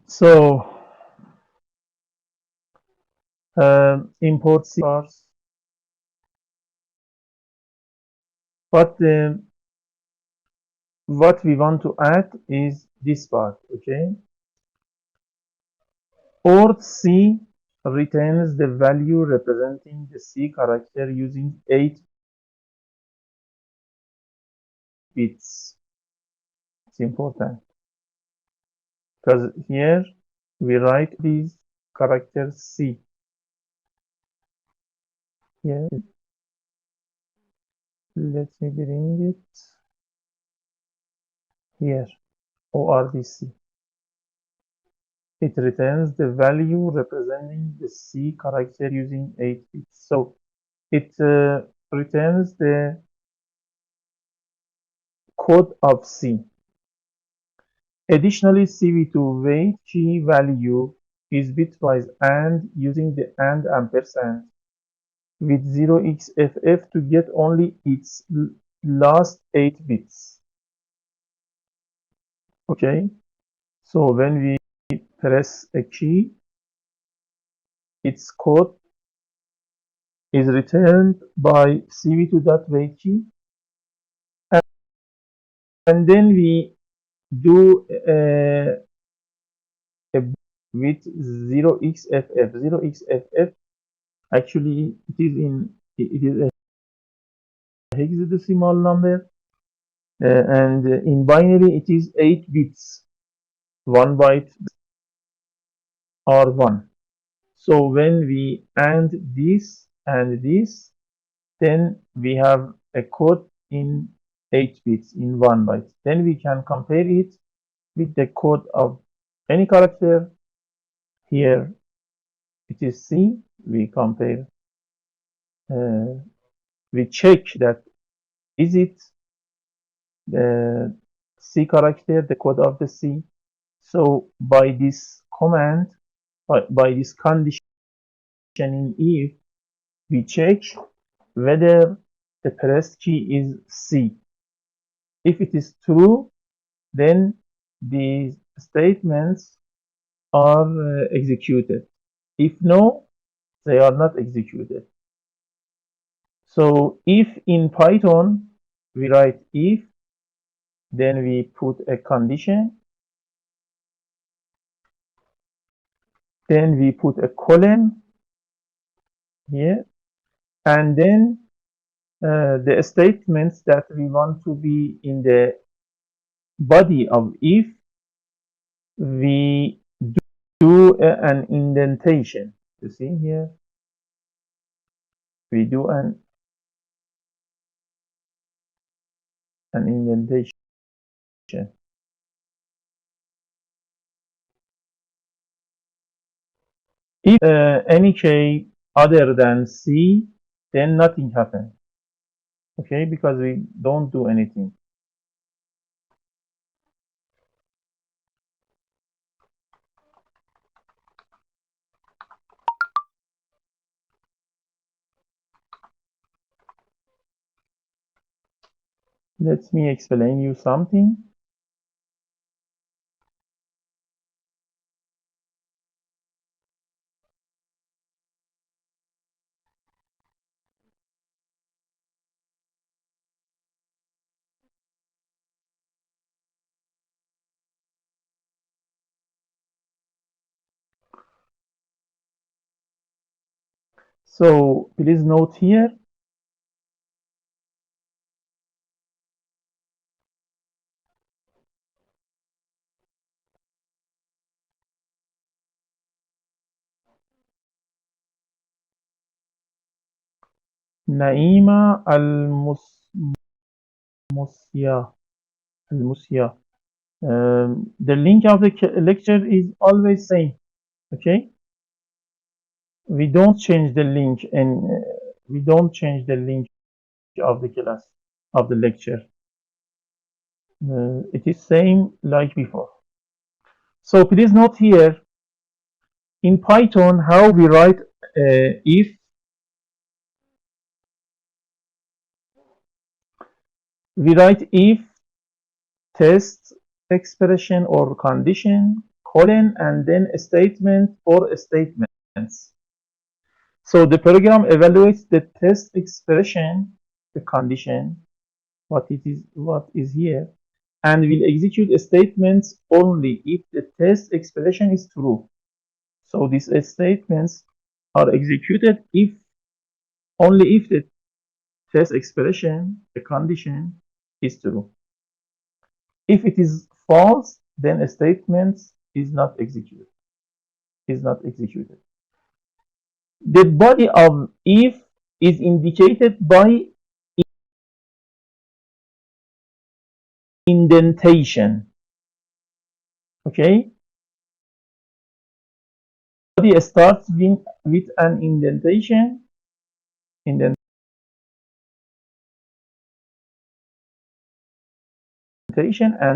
So import C bars, but what we want to add is this part, okay? Port C returns the value representing the C character using 8 bits. It's important because here we write these characters C. Here, let me bring it here, ORDC. It returns the value representing the C character using 8 bits. So it returns the code of C. Additionally, CV2 weight key value is bitwise AND using the AND ampersand with 0xFF to get only its last 8 bits. Okay, so when we press a key, its code is returned by CV2.wait key, and then we do with 0xFF. 0xFF actually it is a hexadecimal number, and in binary it is 8 bits. 1 byte or 1. So when we AND this and this, then we have a code in 8 bits in 1 byte. Then we can compare it with the code of any character. Here it is C. We compare, we check that is it the C character, the code of the C. So by this command, by this conditioning if, we check whether the pressed key is C. If it is true, then the statements are executed. If no, they are not executed. So if in Python we write if, then we put a condition, then we put a colon here, and then the statements that we want to be in the body of if, we do an indentation. You see here, we do an indentation. If any key other than C, then nothing happens. Okay, because we don't do anything. Let me explain you something. So please note here, Naima Al-Musya. The link of the lecture is always same. Okay, we don't change the link, and we don't change the link of the class of the lecture. It is same like before. So please note here, in Python, how we write if. We write if test expression or condition, colon and then a statement or statements. So the program evaluates the test expression, the condition, what is here, and will execute statements only if the test expression is true. So these statements are executed only if the test expression, the condition, is true. If it is false, then a statement is not executed. The body of if is indicated by indentation. Okay? Body starts with an indentation. And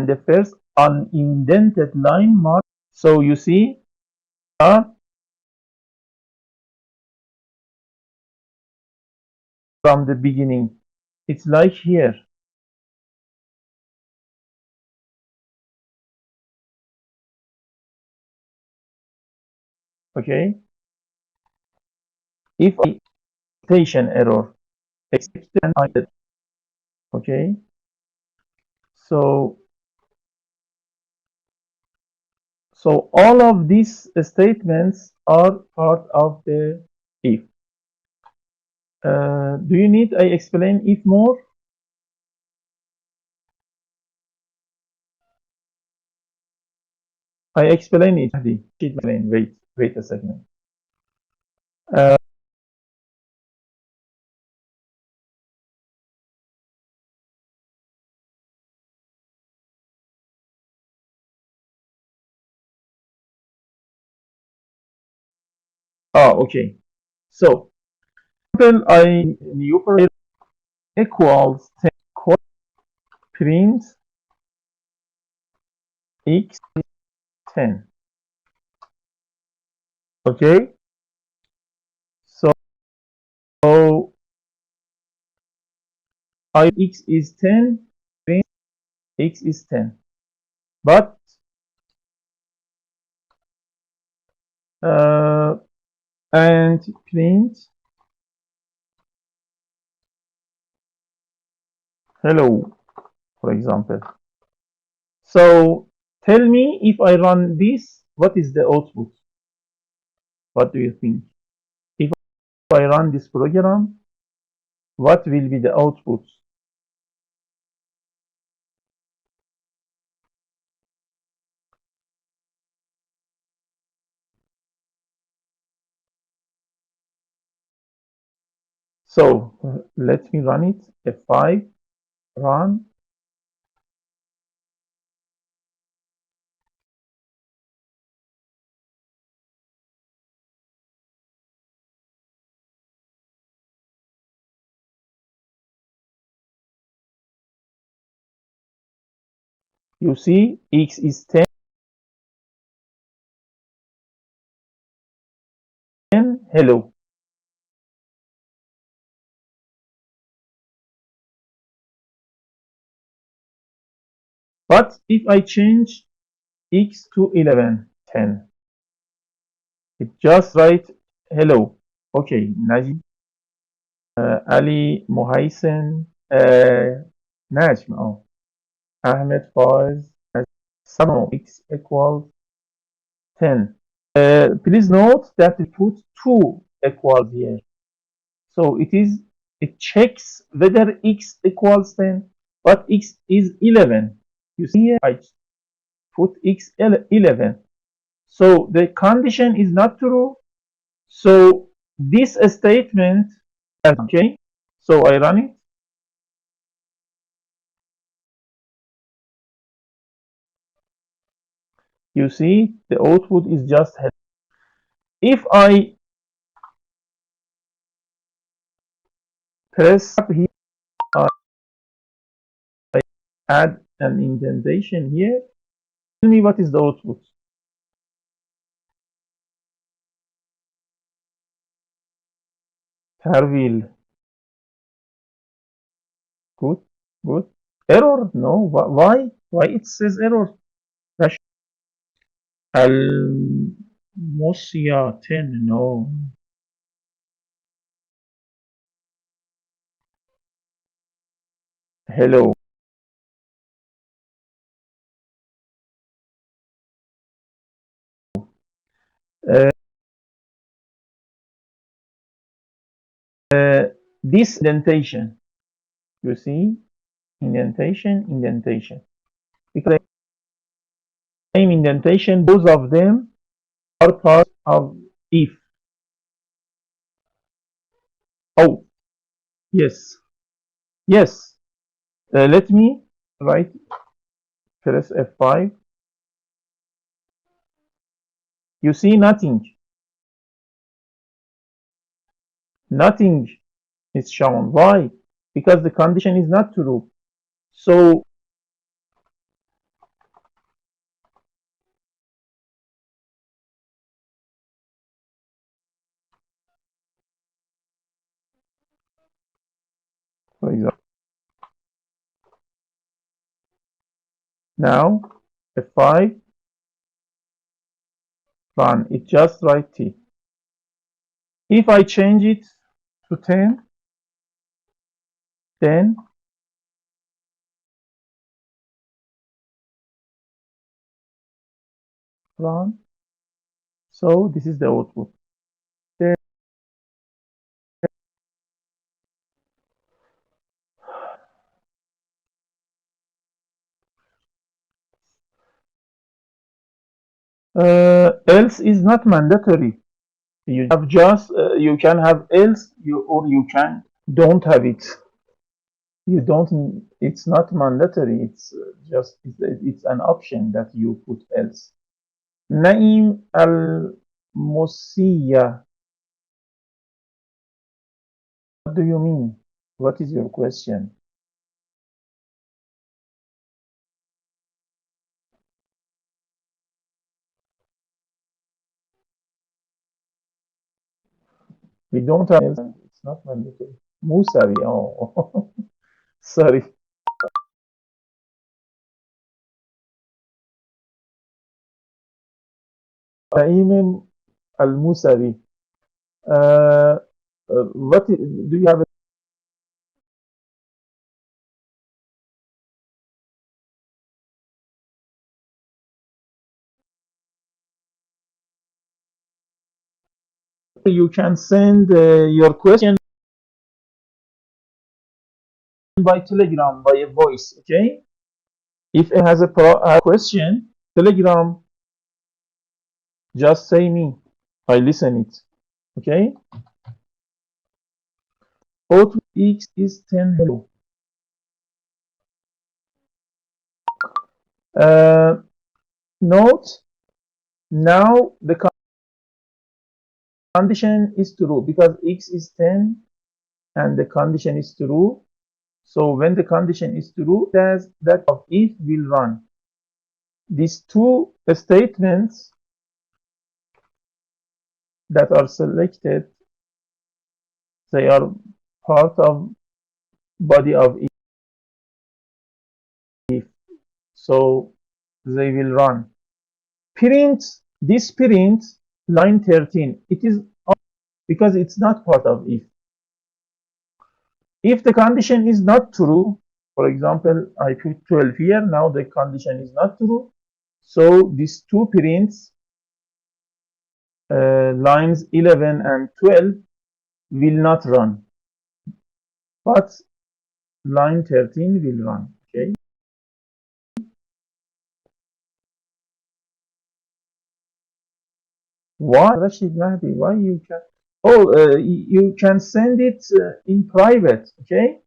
the first unindented line mark. So you see, from the beginning, it's like here. Okay, if indentation error, okay, so all of these statements are part of the if. Do you need I explain if more? I explain it. Wait a second. Okay. So, I new operator equals 10 print x 10. Okay. So x is 10, print x is 10. But and print hello, for example. So tell me, if I run this, what is the output? What do you think? If I run this program, what will be the output? So let me run it. F5, run. You see, x is 10. Hello. But if I change x to 11, 10, it just write hello. Okay, Najib, Ali, Muhaysen, Najm, Ahmed, Faiz, Samo, x equals 10. Please note that we put 2 equals here. So it checks whether x equals 10, but x is 11. You see here, I put x 11. So the condition is not true. So this statement, okay, so I run it. You see, the output is just hello. If I press up here, I add an indentation here. Tell me what is the output. Harville. Good, good. Error? No. Why? Why it says error? المسياتين. No. Hello. Uh, this indentation, you see, indentation. Because same indentation, both of them are part of if. Oh, yes, yes. Let me write first F5. You see nothing. Nothing is shown. Why? Because the condition is not true. So for example, now F5 run. It just write T. If I change it to 10, then run. So this is the output. Then, else is not mandatory. You have just you can have else or you can don't have it. You don't. It's not mandatory. It's just it's an option that you put else. Naim al-Musiya. What do you mean? What is your question? We don't have else. It's not mandatory. Musawi. Oh, sorry. Naim al-Musawi. What do you have? You can send your question by Telegram by a voice. Okay. If it has a question, Telegram, just say me. I listen it. Okay. Output X is 10 hello. Note now the condition is true because X is 10 and the condition is true. So when the condition is true, that of if will run. These two statements that are selected, they are part of body of if. So they will run. Print, this print line 13. It is because it's not part of if. If the condition is not true, for example, I put 12 here, now the condition is not true. So these two prints, lines 11 and 12, will not run. But line 13 will run. Okay. Why, Rashid Mahdi? Why you can? Oh, you can send it in private. Okay.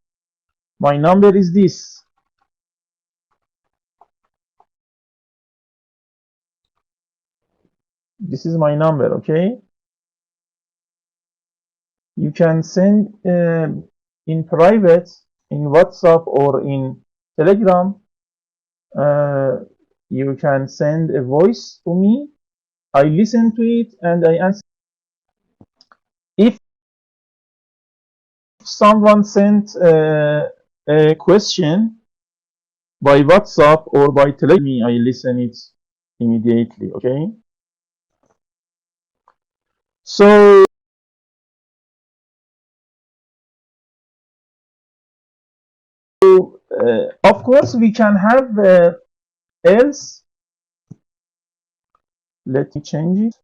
My number is this. This is my number. Okay. You can send in private, in WhatsApp or in Telegram. You can send a voice to me. I listen to it and I answer. If someone sent a question by WhatsApp or by Telegram, I listen it immediately. Okay, so of course we can have else. Let me change it.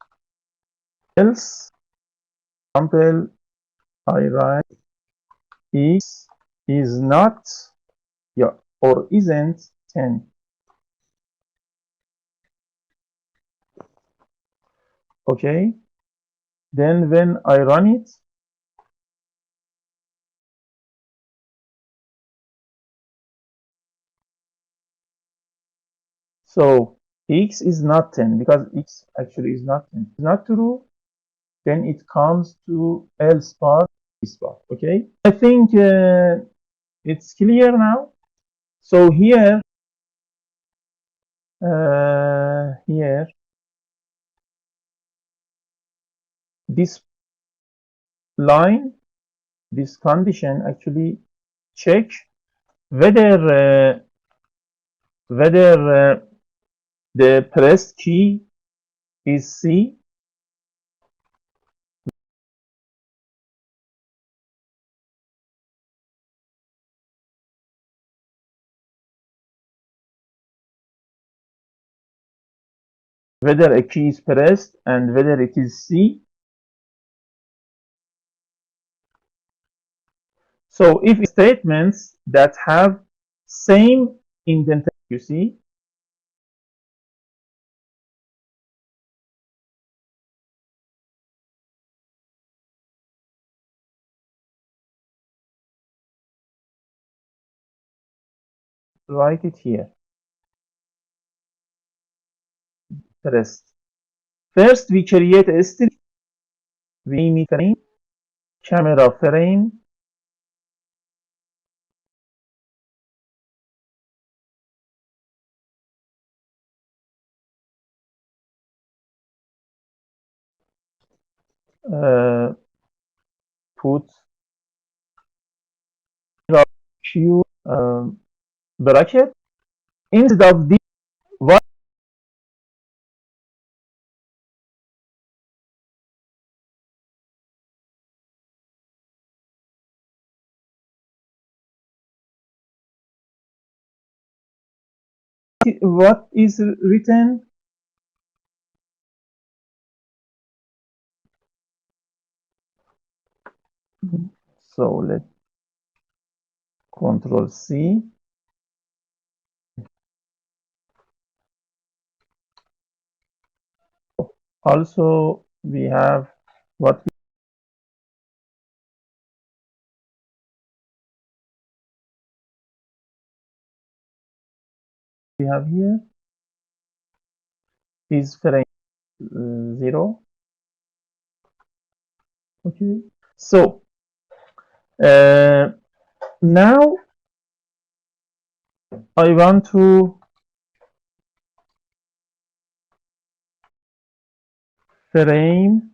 Else, example, I write x is not, yeah, or isn't 10. Okay, then when I run it, so x is not 10 because x actually is not 10. It's not true. Then it comes to else part, this part. Okay, I think it's clear now. So here, here, this line, this condition actually check whether the pressed key is C, whether a key is pressed and whether it is C. So if statements that have same indentation, you see, write it here, pressed. First, we create a string, we name it frame, camera frame, put Q bracket. Instead of this, what is written? So let's Control C. Also, we have what we have here is frame 0. Okay, so now I want to frame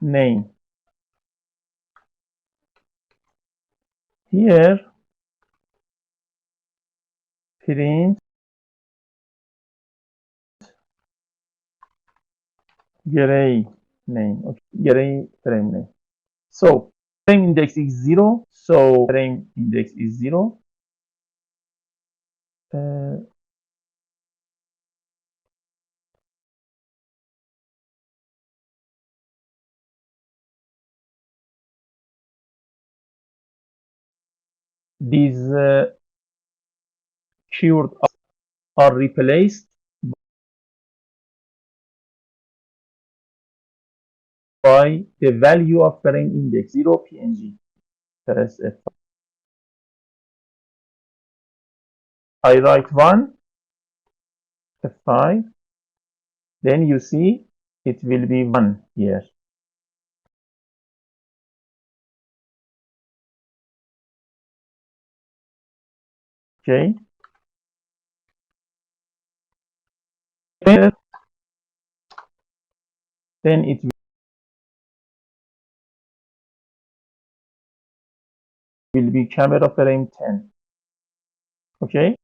name. Here, print gray name. Okay, gray frame name. So frame index is 0. So frame index is 0. These keywords are replaced by the value of frame index 0 PNG. Press F5. I write 1, F5. Then you see it will be 1 here. Okay. Then it will be camera frame 10. Okay.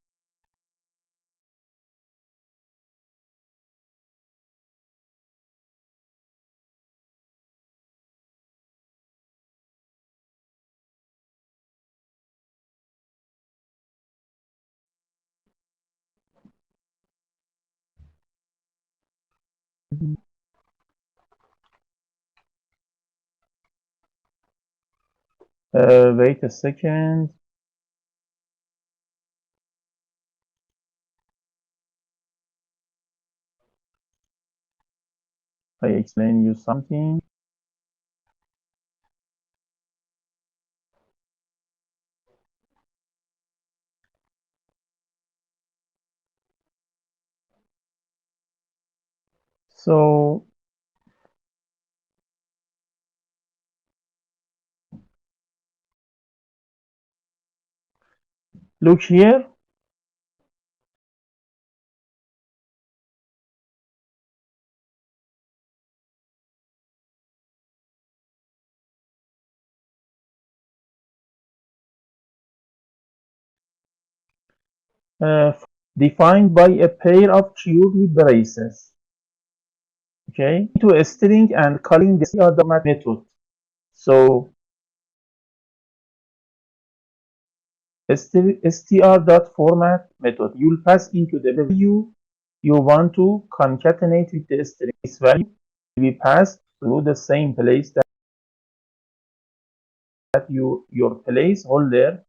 Wait a second. I explain you something. So look here. Defined by a pair of curly braces. Okay, to a string and calling the other method. So str.format method, you'll pass into the value you want to concatenate with the string. This value will be passed through the same place that your placeholder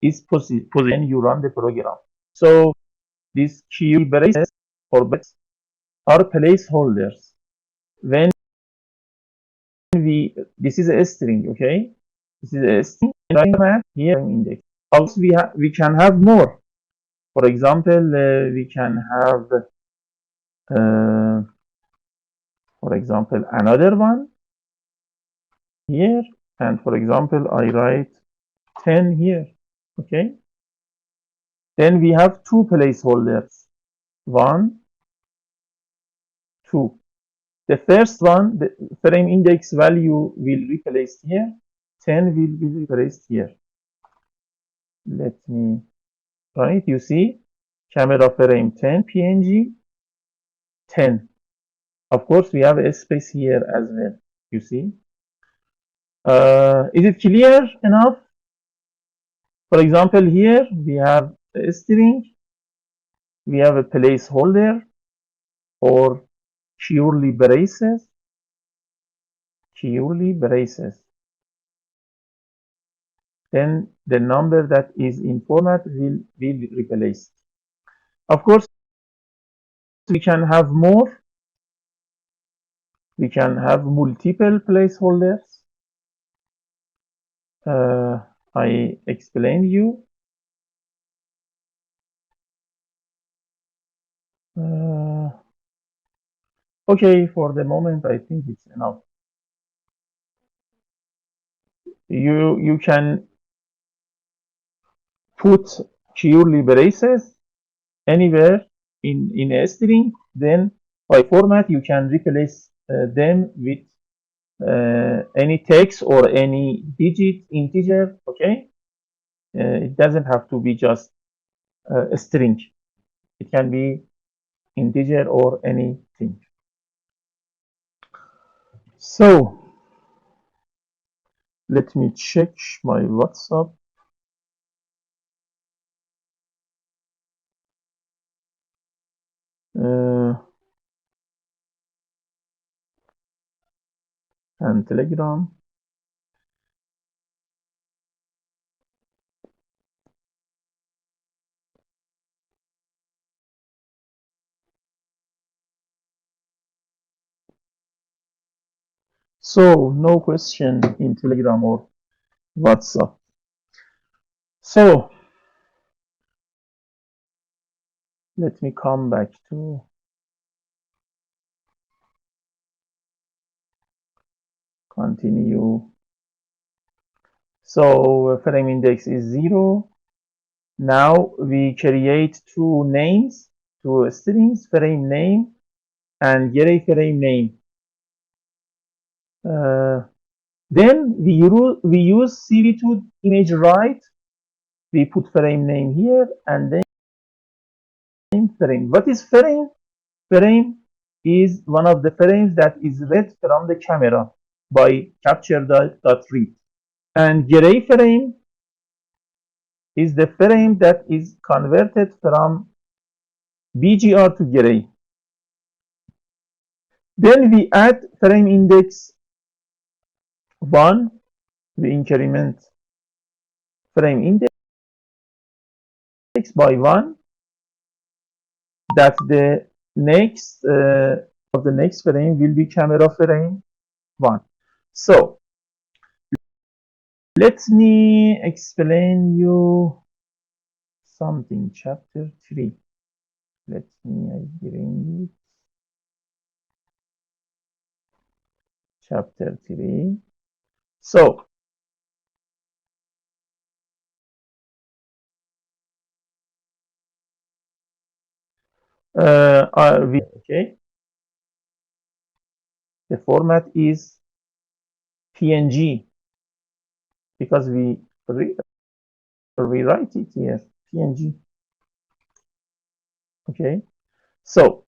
is positioned. You run the program. So these key braces or brackets are placeholders. When this is a string, okay? This is a string format here index. Also, we can have more. For example, we can have, for example, another one here, and for example, I write 10 here, okay? Then we have two placeholders, 1, 2. The first one, the frame index value will be placed here, 10 will be placed here. Let me write, you see, camera frame 10 PNG, 10. Of course, we have a space here as well, you see. Is it clear enough? For example, here we have a string, we have a placeholder or curly braces, then the number that is in format will be replaced. Of course, we can have more. We can have multiple placeholders. I explained you. Okay, for the moment, I think it's enough. You can put curly braces anywhere in a string, then by format you can replace them with any text or any digit, integer, okay? It doesn't have to be just a string. It can be integer or anything. So let me check my WhatsApp. And Telegram. So no question in Telegram or WhatsApp. So let me come back to continue. So frame index is 0. Now we create two names, two strings, frame name and array frame name. Then we use CV2 image write. We put frame name here and then frame. What is frame? Frame is one of the frames that is read from the camera by capture.read. And array frame is the frame that is converted from BGR to array. Then we add frame index 1, we increment frame index by 1, that the next of the next frame will be camera frame 1. So let me explain you something. Chapter 3. Let me bring it. Chapter 3. So okay, the format is PNG because we rewrite it here, PNG. Okay, so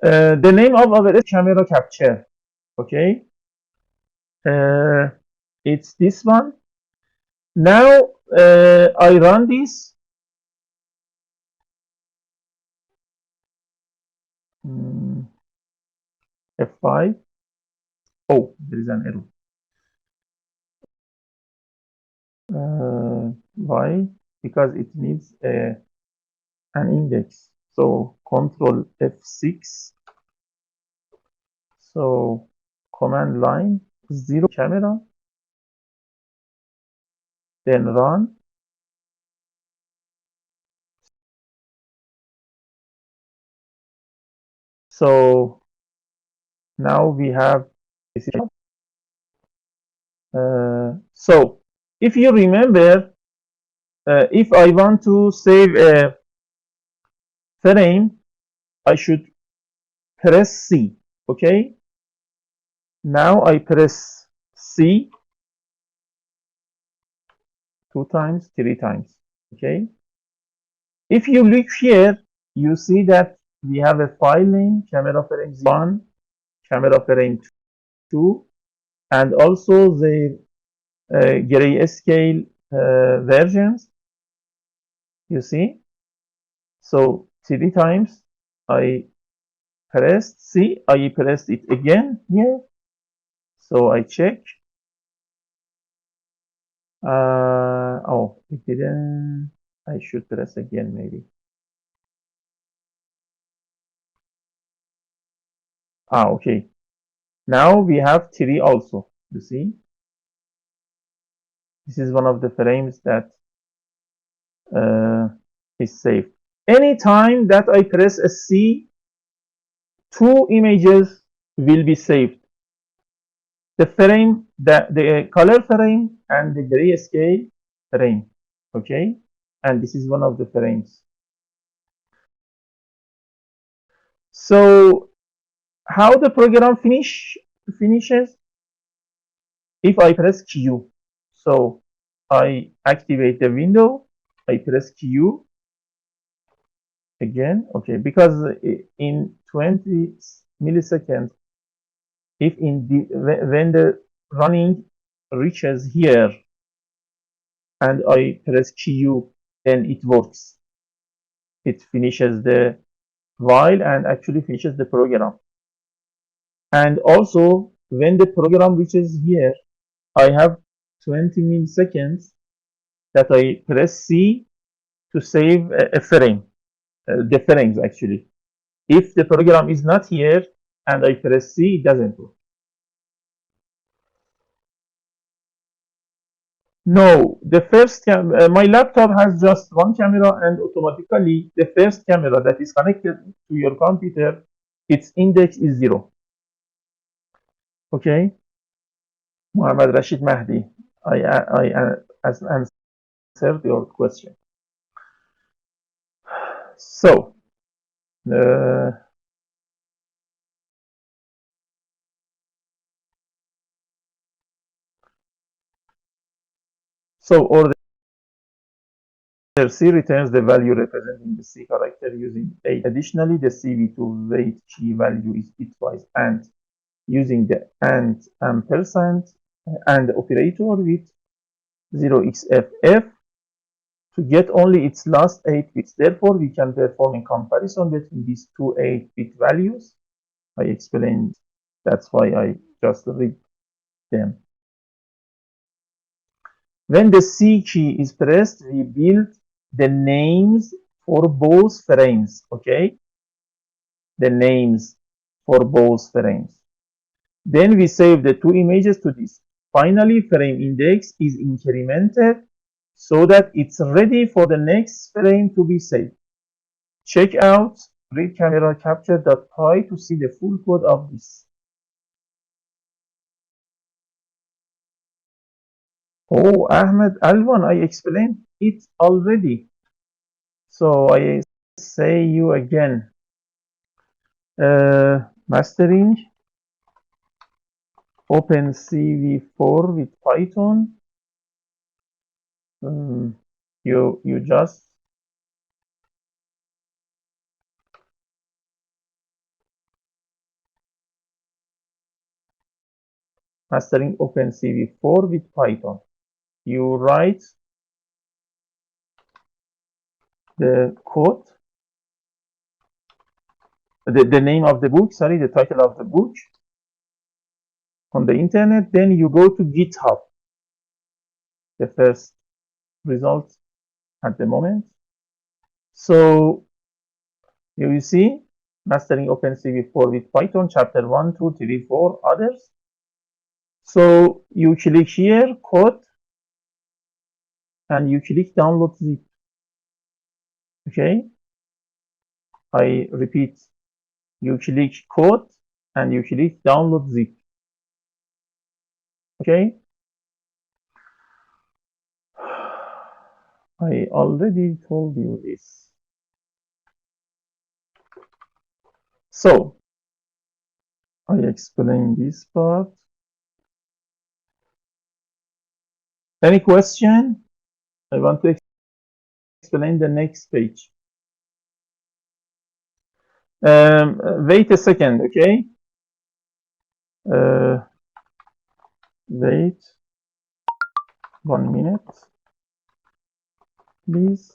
the name of our camera capture, okay, it's this one. Now I run this. F5. Oh, there is an error. Why? Because it needs an index. So Control F6. So command line 0 camera. Then run. So now we have so if you remember, if I want to save a frame, I should press C. Okay, now I press C 2 times, 3 times. Okay, if you look here, you see that we have a file name, camera frame 1, camera frame 2, and also the grayscale versions. You see, so 3 times I pressed C, I pressed it again here, so I check. Oh, it didn't. I should press again maybe. Okay. Now we have 3 also. You see, this is one of the frames that is saved. Anytime that I press a C, 2 images will be saved. The frame, the color frame and the grayscale frame. Okay, and this is one of the frames. So how the program finishes? If I press Q, so I activate the window, I press Q again. Okay, because in 20 milliseconds, if when the running reaches here and I press Q, then it works. It finishes the while and actually finishes the program. And also when the program reaches here, I have 20 milliseconds that I press C to save a frame, the frames actually. If the program is not here and I press C, it doesn't work. No, the first my laptop has just one camera, and automatically the first camera that is connected to your computer, its index is 0. Okay, Muhammad Rashid Mahdi, I answered your question. So order C returns the value representing the C character using 8. Additionally, the CV2 weight key value is bitwise and using the AND ampersand and operator with 0xFF to get only its last 8 bits. Therefore, we can perform a comparison between these two 8-bit values I explained. That's why I just read them. When the C key is pressed, we build the names for both frames, okay? The names for both frames. Then we save the two images to disk. Finally, frame index is incremented so that it's ready for the next frame to be saved. Check out read camera capture.py to see the full code of this. Oh, Ahmed Alwan, I explained it already. So I say you again. Mastering OpenCV4 with Python. You just mastering OpenCV4 with Python. You write the code, the name of the book, sorry, the title of the book on the internet. Then you go to GitHub, the first result at the moment. So you will see mastering OpenCV4 with Python, chapter 1, 2, 3, 4, others. So you click here, code, and you click download zip. Okay, I repeat, you click code and you click download zip. Okay, I already told you this. So I explained this part. Any question? I want to explain the next page. Wait a second, okay? Wait 1 minute, please.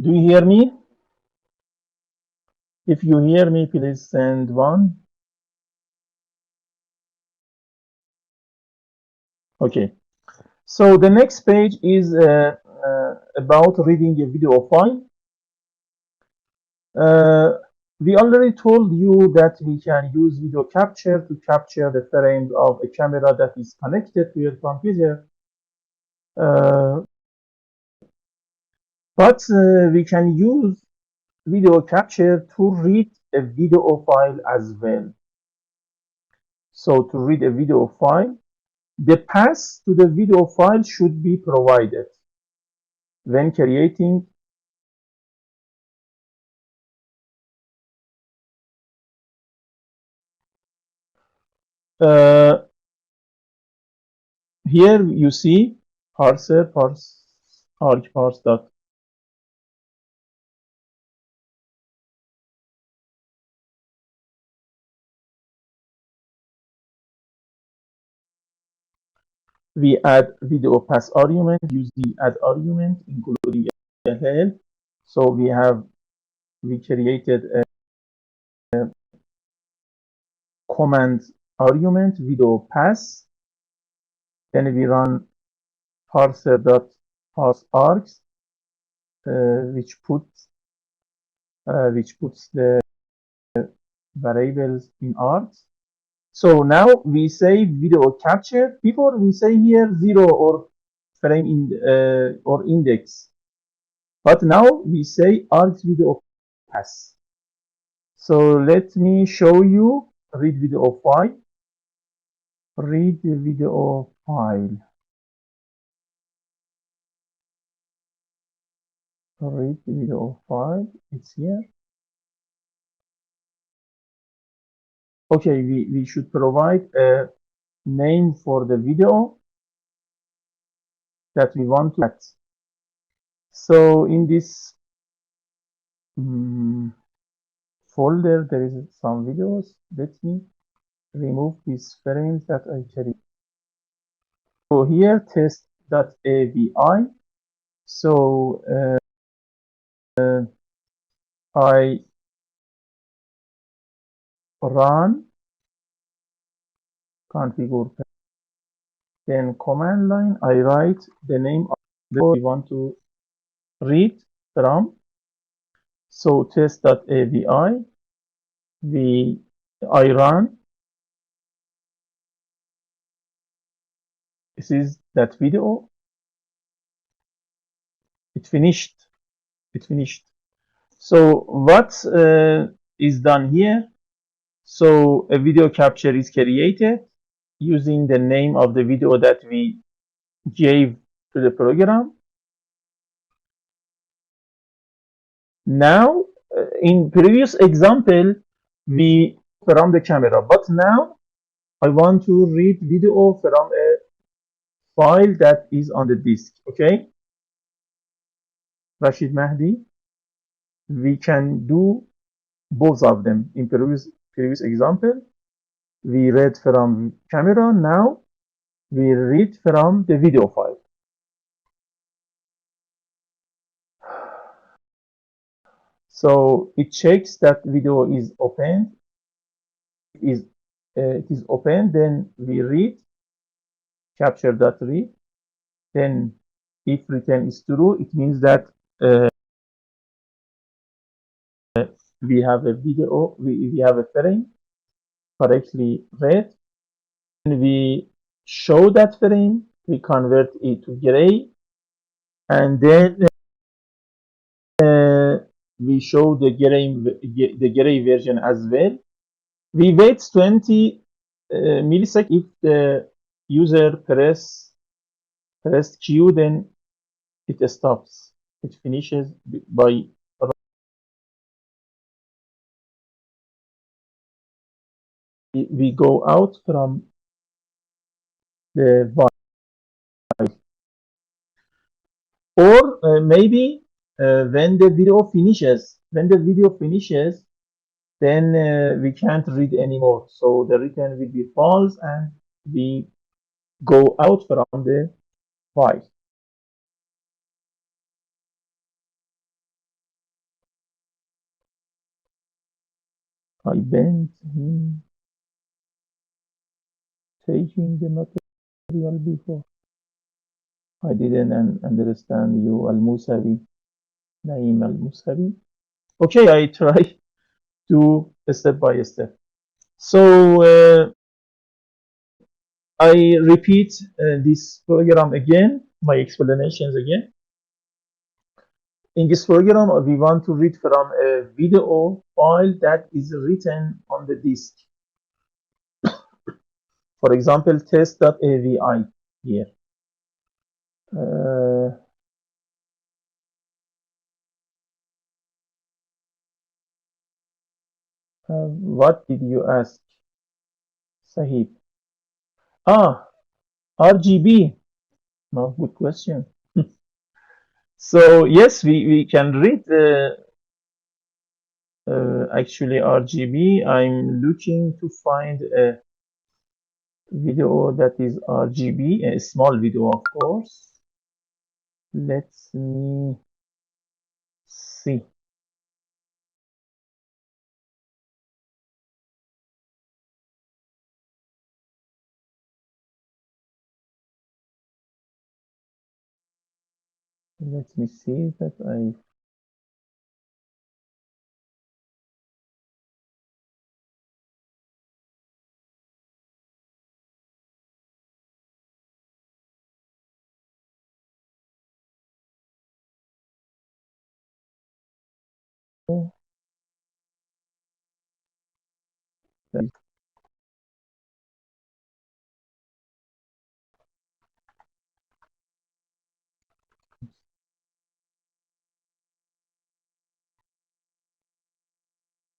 Do you hear me? If you hear me, please send one. Okay. So the next page is about reading a video file. We already told you that we can use video capture to capture the frames of a camera that is connected to your computer. But we can use video capture to read a video file as well. So to read a video file, the path to the video file should be provided when creating here you see parser parse arg parse dot. We add video path argument, use the add argument, including LL. So we created a command argument video path. Then we run parser.parse args, which puts the variables in args. So now we say video capture. Before we say here 0 or frame in or index, but now we say args video pass. So let me show you read video file. Read the video file. Read the video file. It's here. Okay, we should provide a name for the video that we want to add. So in this folder, there is some videos. Let me remove these frames that I carry. So here, test.avi. So I run configure, then command line, I write the name of the we want to read from. So test.avi, I run. This is that video. It finished. So what is done here? So a video capture is created using the name of the video that we gave to the program. Now, in previous example, we from the camera, but now I want to read video from a file that is on the disk. Okay, Rashid Mahdi, we can do both of them. In previous example, we read from camera. Now we read from the video file. So it checks that video is open. It is open. Then we read capture.read. Then if return is true, it means that we have a video. We have a frame correctly read. And we show that frame. We convert it to gray, and then we show the gray version as well. We wait 20 milliseconds. If the user pressed Q, then it stops. It finishes by we go out from the file, or maybe when the video finishes, then we can't read anymore. So the return will be false, and we go out from the file. I bent him taking the material before. I didn't understand you, Al-Musawi. Naim Al-Musawi. Okay, I try to step by step. So I repeat this program again, my explanations again. In this program, we want to read from a video file that is written on the disk. For example, test.avi here. What did you ask, Sahib? RGB. No, good question. So yes, we can read actually RGB. I'm looking to find a video that is RGB, a small video, of course. Let me see. Let me see that I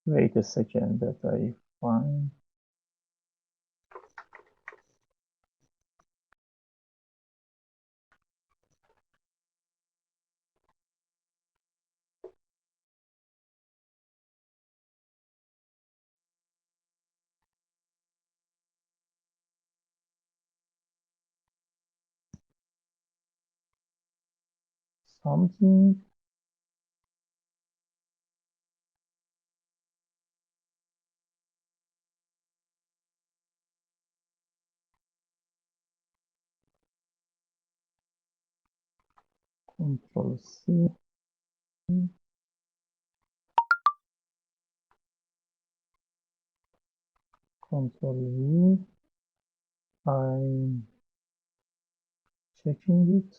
wait a second that I find. Something. Control C. Control V. I'm checking it.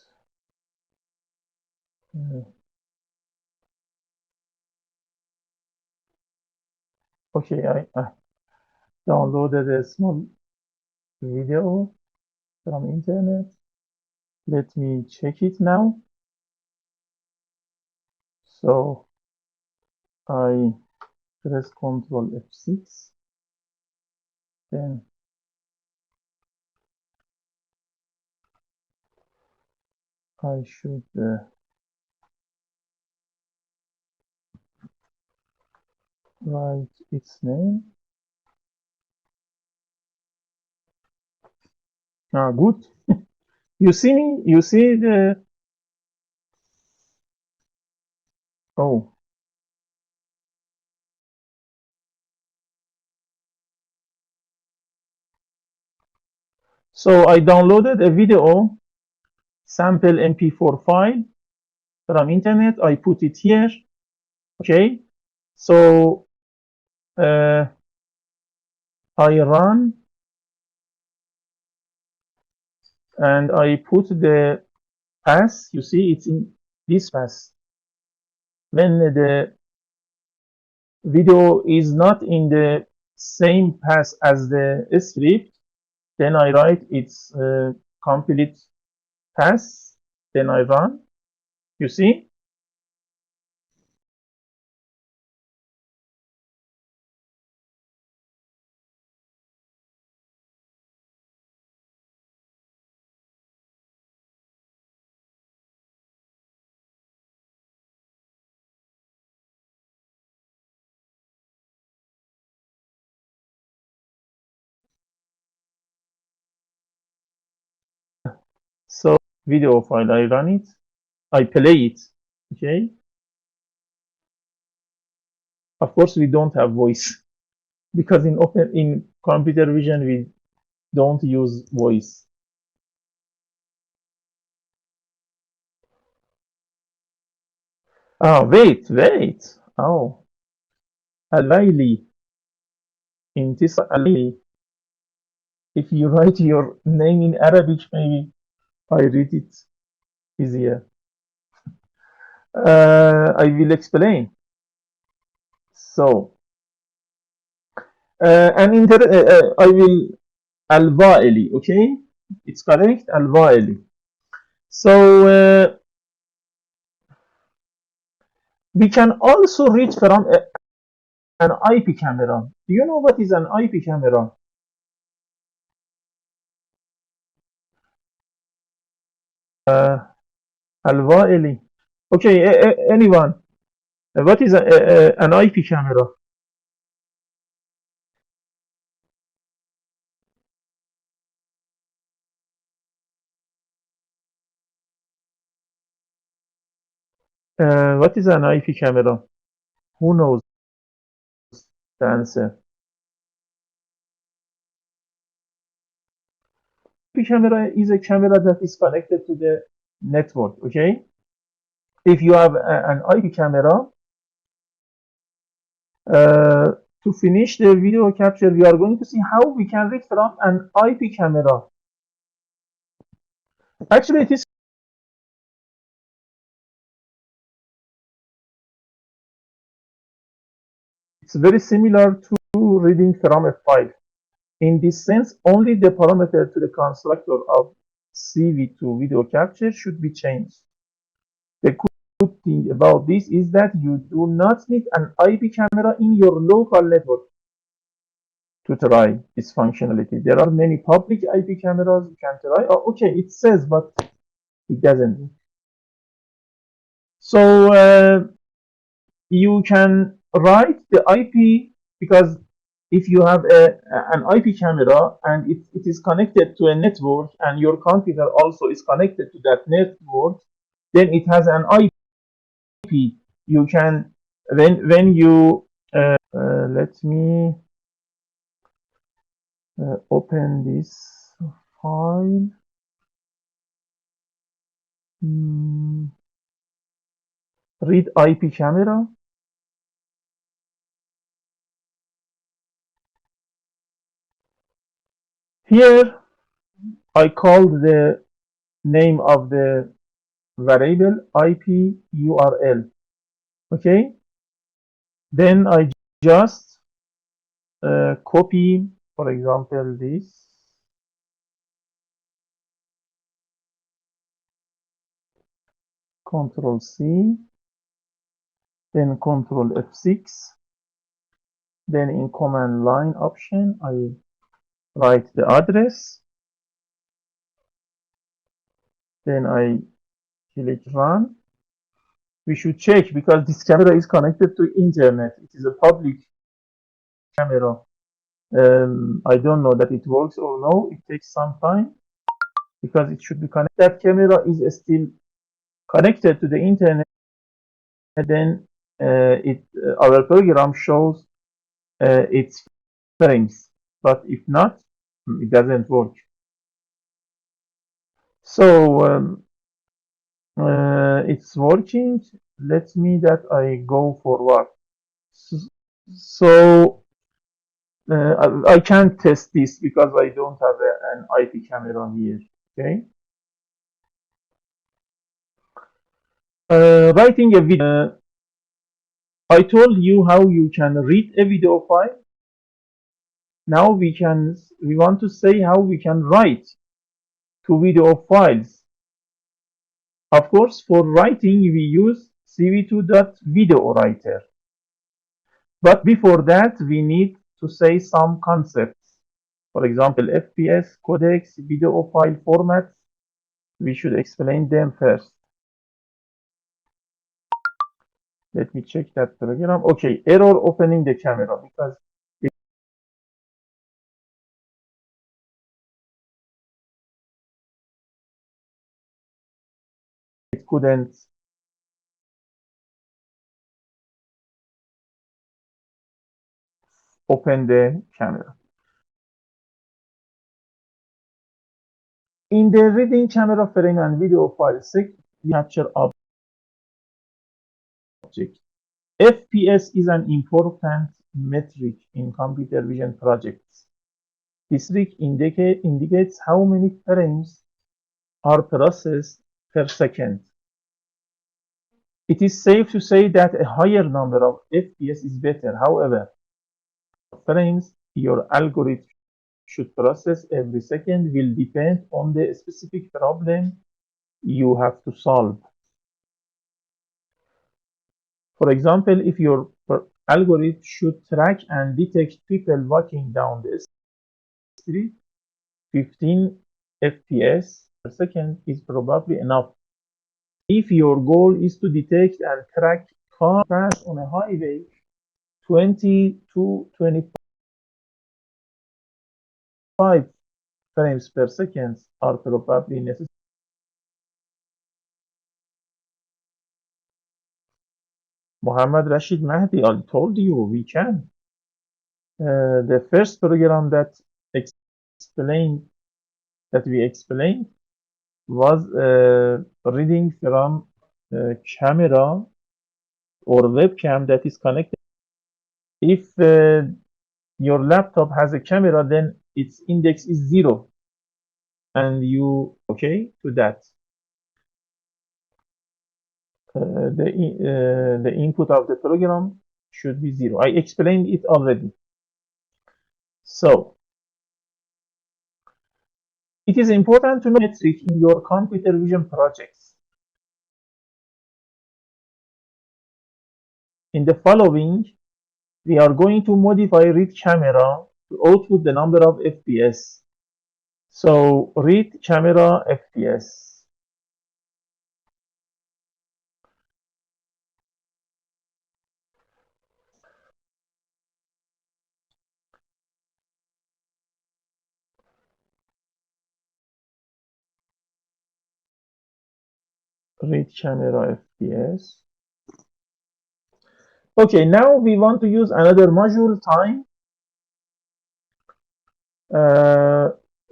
Okay, I downloaded a small video from internet. Let me check it now. So I press Control F6. Then I should write its name. Good. You see me? You see the... Oh. So I downloaded a video sample MP4 file from internet. I put it here. Okay. So I run and I put the path. You see, it's in this path. When the video is not in the same path as the script, then I write its complete path. Then I run. You see? So video file, I run it, I play it. Okay. Of course, we don't have voice. because in computer vision we don't use voice. Oh, wait. Oh, Al-Layli. Al-Layli. If you write your name in Arabic, maybe I read it easier. I will explain. So, I will Al-Waili, okay? It's correct, Al-Waili. So, we can also read from an IP camera. Do you know what is an IP camera? Al-Waili. Okay, anyone? What is an IP camera? What is an IP camera? Who knows the answer? IP camera is a camera that is connected to the network, okay? If you have an IP camera, to finish the video capture, we are going to see how we can read from an IP camera. Actually, it's very similar to reading from a file. In this sense, only the parameter to the constructor of CV2 video capture should be changed. The good thing about this is that you do not need an IP camera in your local network to try this functionality. There are many public IP cameras you can try. Oh, okay, it says, but it doesn't. So you can write the IP, because if you have an IP camera and it is connected to a network and your computer also is connected to that network, then it has an IP. You can, when you let me open this file. Read IP camera. Here I called the name of the variable IP URL. Okay, then I just copy, for example, this, Control C, then Control F6, then in command line option I write the address, then I click run. We should check because this camera is connected to internet. It is a public camera. I don't know that it works or no. It takes some time because it should be connected. That camera is still connected to the internet. And then our program shows its frames. But if not, it doesn't work. So it's working. Let me that I go forward. So I can't test this because I don't have an IP camera here. Okay. Writing a video. I told you how you can read a video file. Now we want to say how we can write to video files. Of course, for writing we use cv2.videowriter. But before that, we need to say some concepts. For example, FPS, codecs, video file formats. We should explain them first. Let me check that program. Okay, error opening the camera because it couldn't. open the camera. In the reading camera frame and video file section, we capture object. FPS is an important metric in computer vision projects. This metric indicates how many frames are processed per second. It is safe to say that a higher number of FPS is better. However, frames your algorithm should process every second will depend on the specific problem you have to solve. For example, if your algorithm should track and detect people walking down the street, 15 FPS per second is probably enough. If your goal is to detect and track cars pass on a highway, 20 to 25 frames per second are probably necessary. Muhammad Rashid Mahdi, I told you we can. The first program that we explained was reading from camera or webcam that is connected. If your laptop has a camera, then its index is 0, and you okay to that. The input of the program should be 0. I explained it already. So it is important to know metric in your computer vision projects. In the following, we are going to modify read camera to output the number of FPS. So read camera FPS. Read camera FPS. Okay, now we want to use another module, time.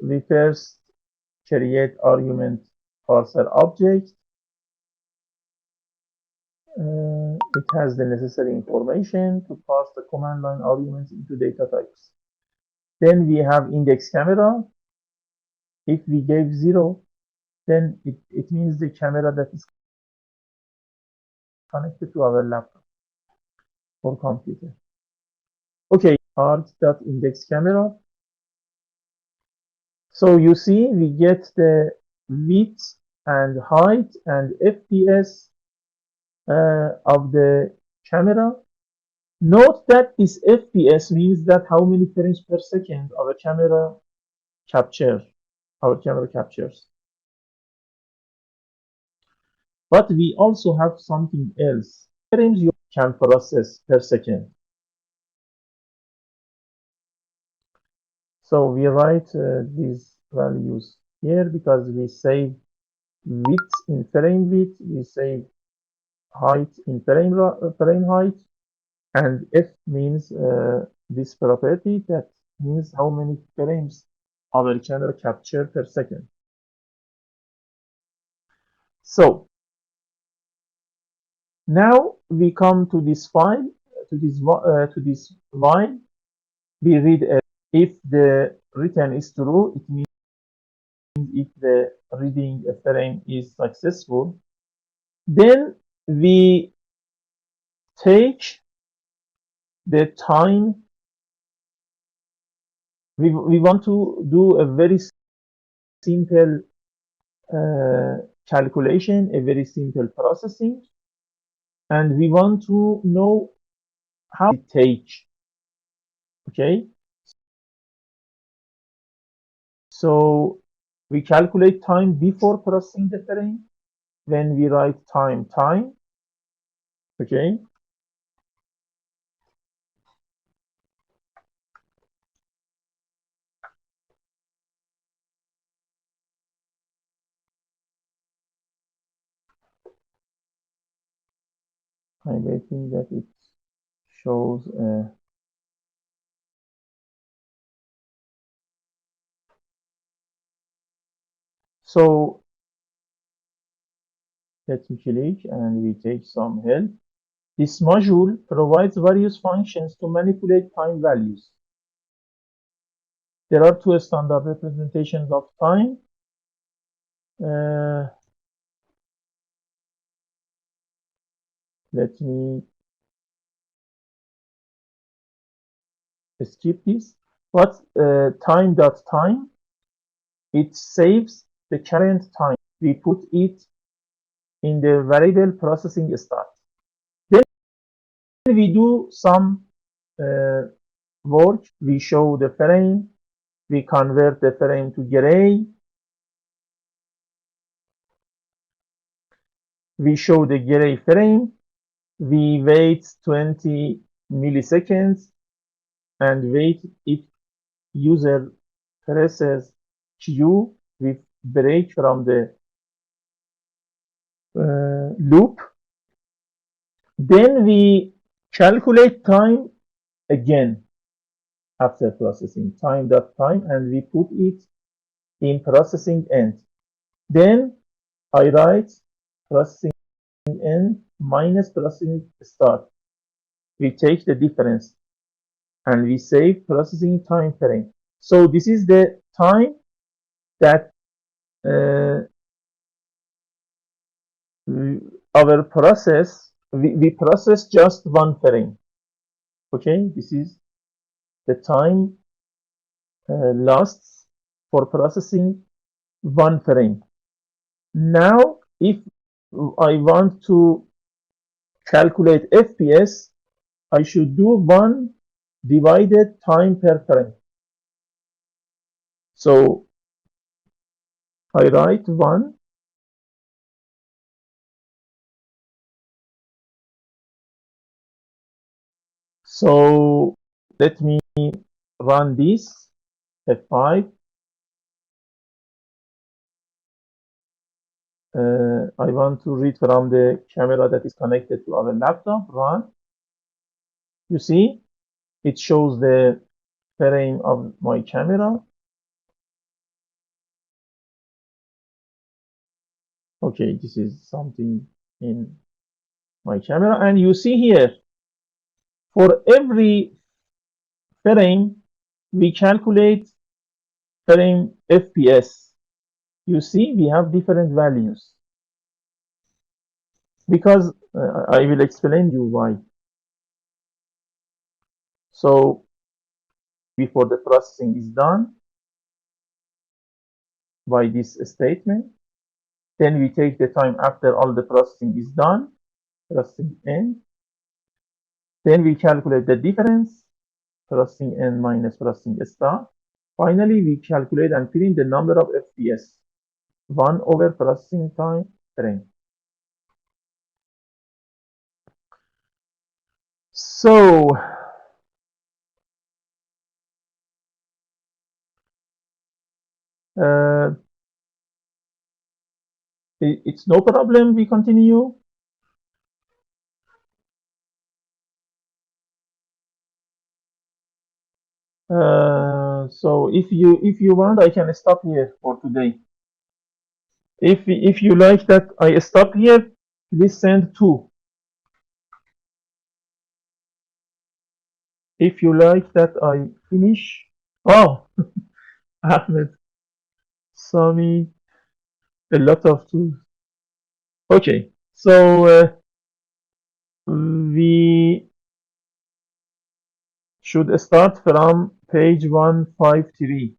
We first create argument parser object. It has the necessary information to pass the command line arguments into data types. Then we have index camera. If we gave 0, then it means the camera that is connected to our laptop or computer. Okay, arg.index camera. So you see, we get the width and height and FPS of the camera. Note that this FPS means that how many frames per second our camera captures. But we also have something else. Frames you can process per second. So we write these values here because we save width in frame width, we save height in frame height, and F means this property that means how many frames our camera capture per second. So now we come to this file, to this line. We read if the return is true, it means if the reading frame is successful. Then we take the time. We want to do a very simple calculation, a very simple processing, and we want to know how it takes. Okay, so we calculate time before processing the frame. When we write time, okay. I'm waiting that it shows So let me click and we take some help. This module provides various functions to manipulate time values. There are two standard representations of time. Let me skip this. But time.time, it saves the current time. We put it in the variable processing start. Then we do some work. We show the frame. We convert the frame to gray. We show the gray frame. We wait 20 milliseconds and wait if user presses Q. We break from the loop. Then we calculate time again after processing time.time, and we put it in processing end. Then I write processing end minus processing start. We take the difference and we save processing time frame. So this is the time that our process, we process just one frame. Okay, this is the time lasts for processing one frame. Now, if I want to calculate FPS, I should do 1 divided time per frame. So I write 1 so let me run this F5. I want to read from the camera that is connected to our laptop. Run. You see, it shows the frame of my camera. Okay, this is something in my camera, and you see here, for every frame, we calculate frame FPS. You see, we have different values. Because I will explain you why. So before the processing is done by this statement, then we take the time after all the processing is done, processing end. Then we calculate the difference, processing end minus processing start. Finally, we calculate and fill in the number of FPS, 1 over processing time frame. So it's no problem. We continue. So if you want, I can stop here for today. If you like that I stop here, please send 2. If you like that I finish, oh, Ahmed, Sami, a lot of 2. Okay, so we should start from page 153.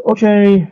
Okay,